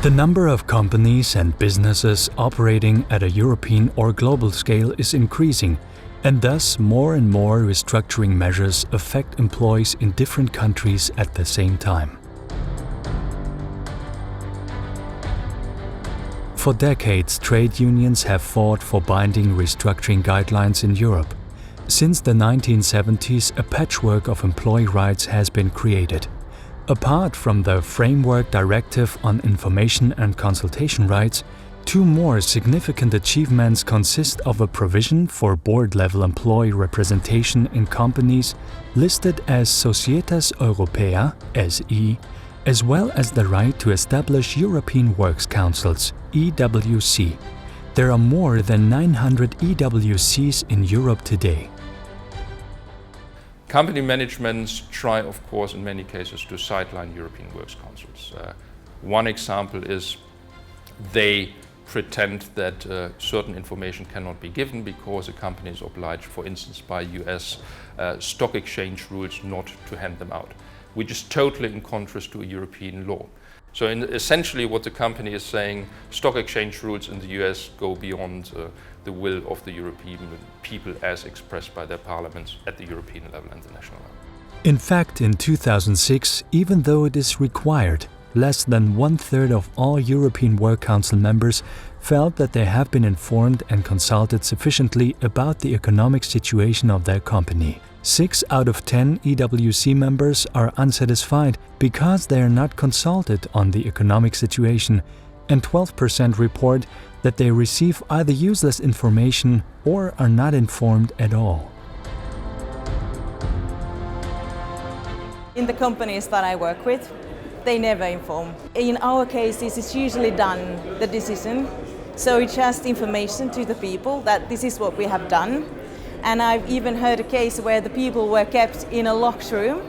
The number of companies and businesses operating at a European or global scale is increasing, and thus more and more restructuring measures affect employees in different countries at the same time. For decades, trade unions have fought for binding restructuring guidelines in Europe. Since the 1970s, a patchwork of employee rights has been created. Apart from the Framework Directive on Information and Consultation Rights, two more significant achievements consist of a provision for board-level employee representation in companies listed as Societas Europaea (SE), as well as the right to establish European Works Councils (EWC). There are more than 900 EWCs in Europe today. Company managements try, of course, in many cases to sideline European Works Councils. One example is they pretend that certain information cannot be given because a company is obliged, for instance, by US stock exchange rules not to hand them out, which is totally in contrast to a European law. So essentially what the company is saying, stock exchange rules in the US go beyond the will of the European people as expressed by their parliaments at the European level and the national level. In fact, in 2006, even though it is required, less than 1/3 of all European Work Council members felt that they have been informed and consulted sufficiently about the economic situation of their company. 6 out of 10 EWC members are unsatisfied because they are not consulted on the economic situation, and 12% report that they receive either useless information or are not informed at all. In the companies that I work with, they never inform. In our cases, it's usually done, the decision, so it's just information to the people that this is what we have done. And I've even heard a case where the people were kept in a locked room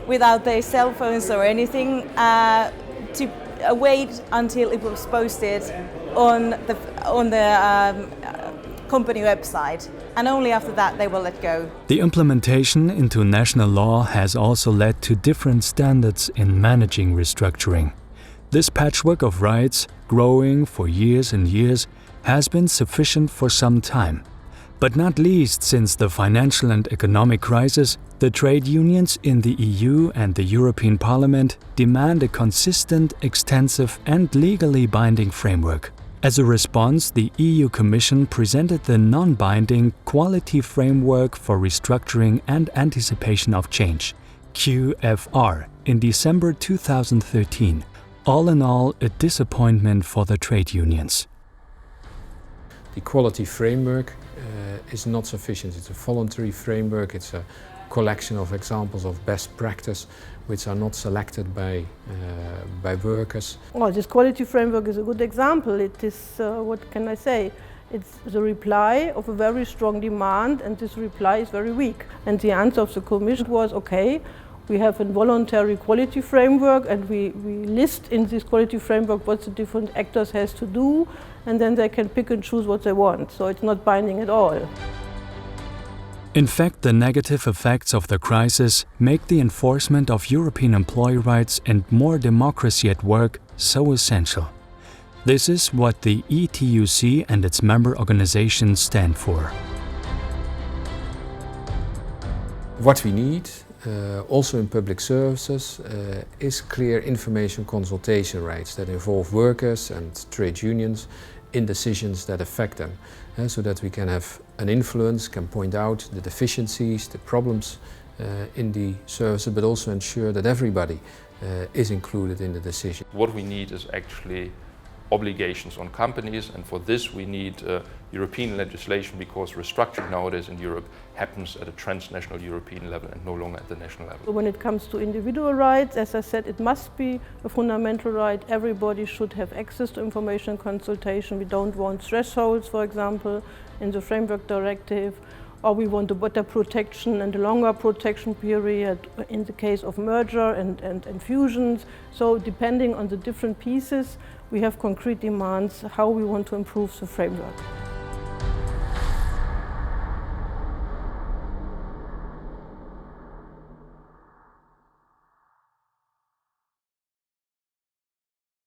without their cell phones or anything to wait until it was posted on the company website. And only after that they will let go. The implementation into national law has also led to different standards in managing restructuring. This patchwork of rights, growing for years and years, has been sufficient for some time. But not least since the financial and economic crisis, the trade unions in the EU and the European Parliament demand a consistent, extensive and legally binding framework. As a response, the EU Commission presented the non-binding Quality Framework for Restructuring and Anticipation of Change, QFR, in December 2013. All in all, a disappointment for the trade unions. The quality framework is not sufficient. It's a voluntary framework. It's a collection of examples of best practice which are not selected by workers. Well, this quality framework is a good example. It is, what can I say? It's the reply of a very strong demand, and this reply is very weak. And the answer of the Commission was, okay, we have a voluntary quality framework and we list in this quality framework what the different actors has to do, and then they can pick and choose what they want. So it's not binding at all. In fact, the negative effects of the crisis make the enforcement of European employee rights and more democracy at work so essential. This is what the ETUC and its member organizations stand for. What we need, also in public services, is clear information consultation rights that involve workers and trade unions in decisions that affect them, so that we can have an influence, can point out the deficiencies, the problems in the services, but also ensure that everybody is included in the decision. What we need is actually obligations on companies, and for this we need European legislation, because restructuring nowadays in Europe happens at a transnational European level and no longer at the national level. When it comes to individual rights, as I said, it must be a fundamental right. Everybody should have access to information consultation. We don't want thresholds, for example, in the Framework Directive, or we want a better protection and a longer protection period in the case of merger and fusions. So depending on the different pieces, we have concrete demands how we want to improve the framework.